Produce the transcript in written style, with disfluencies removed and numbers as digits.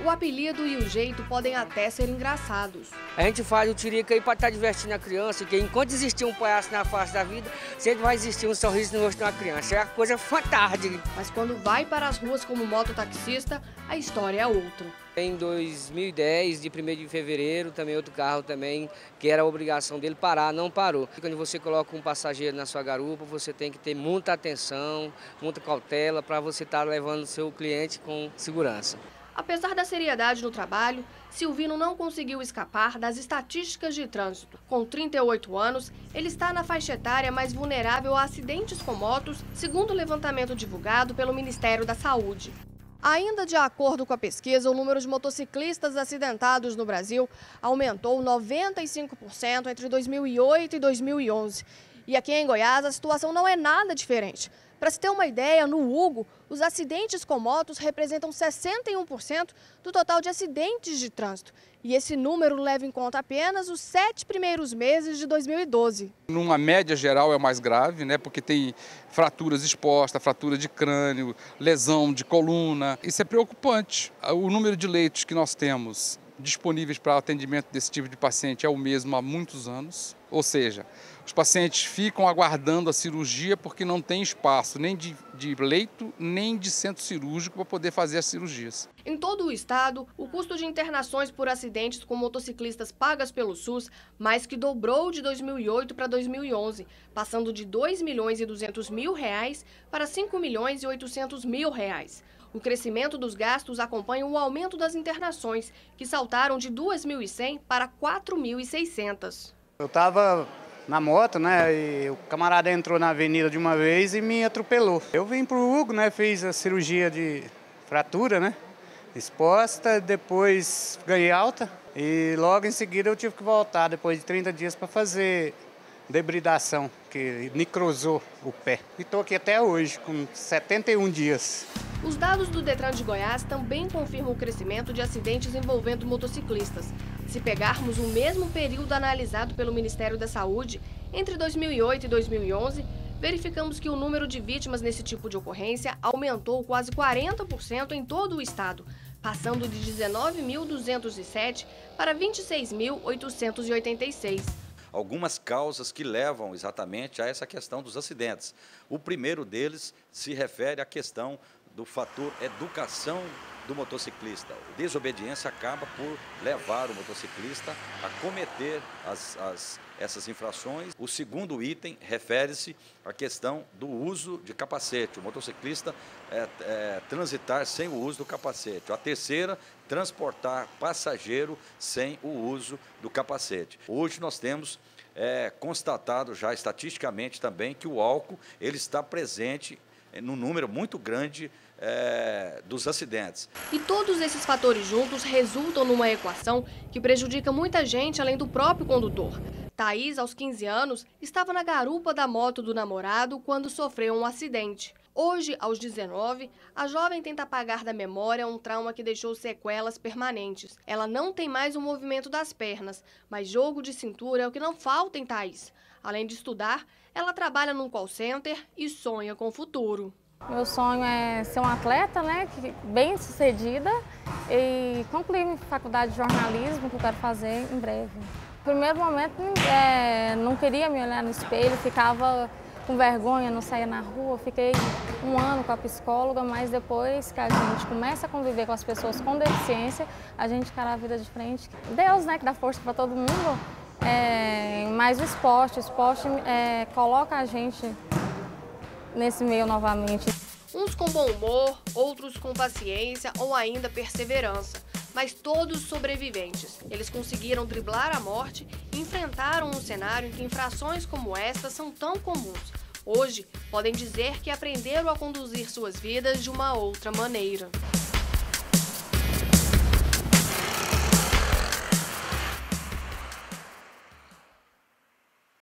O apelido e o jeito podem até ser engraçados. A gente faz o tirica aí para estar divertindo a criança, que enquanto existir um palhaço na face da vida, sempre vai existir um sorriso no rosto de uma criança. É uma coisa fantástica. Mas quando vai para as ruas como mototaxista, a história é outra. Em 2010, de 1º de fevereiro, também outro carro também, que era a obrigação dele parar, não parou. Quando você coloca um passageiro na sua garupa, você tem que ter muita atenção, muita cautela para você estar levando o seu cliente com segurança. Apesar da seriedade no trabalho, Silvino não conseguiu escapar das estatísticas de trânsito. Com 38 anos, ele está na faixa etária mais vulnerável a acidentes com motos, segundo o levantamento divulgado pelo Ministério da Saúde. Ainda de acordo com a pesquisa, o número de motociclistas acidentados no Brasil aumentou 95% entre 2008 e 2011. E aqui em Goiás, a situação não é nada diferente. Para se ter uma ideia, no Hugo, os acidentes com motos representam 61% do total de acidentes de trânsito. E esse número leva em conta apenas os 7 primeiros meses de 2012. Numa média geral é mais grave, né? Porque tem fraturas expostas, fratura de crânio, lesão de coluna. Isso é preocupante. O número de leitos que nós temos disponíveis para atendimento desse tipo de paciente é o mesmo há muitos anos. Ou seja, os pacientes ficam aguardando a cirurgia porque não tem espaço nem de leito, nem de centro cirúrgico para poder fazer as cirurgias. Em todo o estado, o custo de internações por acidentes com motociclistas pagas pelo SUS mais que dobrou de 2008 para 2011, passando de R$ 2.200.000 para R$ 5.800.000. O crescimento dos gastos acompanha o aumento das internações, que saltaram de 2.100 para 4.600. Eu estava na moto, né, e o camarada entrou na avenida de uma vez e me atropelou. Eu vim para o Hugo, né, fiz a cirurgia de fratura, né, exposta, depois ganhei alta e logo em seguida eu tive que voltar, depois de 30 dias, para fazer debridação, que necrosou o pé. E estou aqui até hoje, com 71 dias. Os dados do Detran de Goiás também confirmam o crescimento de acidentes envolvendo motociclistas. Se pegarmos o mesmo período analisado pelo Ministério da Saúde, entre 2008 e 2011, verificamos que o número de vítimas nesse tipo de ocorrência aumentou quase 40% em todo o estado, passando de 19.207 para 26.886. Algumas causas que levam exatamente a essa questão dos acidentes. O primeiro deles se refere à questão do fator educação do motociclista. A desobediência acaba por levar o motociclista a cometer essas infrações. O segundo item refere-se à questão do uso de capacete. O motociclista transitar sem o uso do capacete. A terceira, transportar passageiro sem o uso do capacete. Hoje nós temos constatado já estatisticamente também que o álcool ele está presente num número muito grande dos acidentes. E todos esses fatores juntos resultam numa equação que prejudica muita gente além do próprio condutor. Thaís, aos 15 anos, estava na garupa da moto do namorado quando sofreu um acidente. Hoje, aos 19, a jovem tenta apagar da memória um trauma que deixou sequelas permanentes. Ela não tem mais o movimento das pernas, mas jogo de cintura é o que não falta em Thaís. Além de estudar, ela trabalha num call center e sonha com o futuro. Meu sonho é ser uma atleta, né, bem sucedida e concluir minha faculdade de jornalismo, que eu quero fazer em breve. No primeiro momento, não queria me olhar no espelho, ficava com vergonha, não saía na rua. Fiquei um ano com a psicóloga, mas depois que a gente começa a conviver com as pessoas com deficiência, a gente encara a vida de frente. Deus, né, que dá força para todo mundo, mas o esporte coloca a gente nesse meio novamente. Uns com bom humor, outros com paciência ou ainda perseverança, mas todos sobreviventes. Eles conseguiram driblar a morte e enfrentaram um cenário em que infrações como esta são tão comuns. Hoje, podem dizer que aprenderam a conduzir suas vidas de uma outra maneira.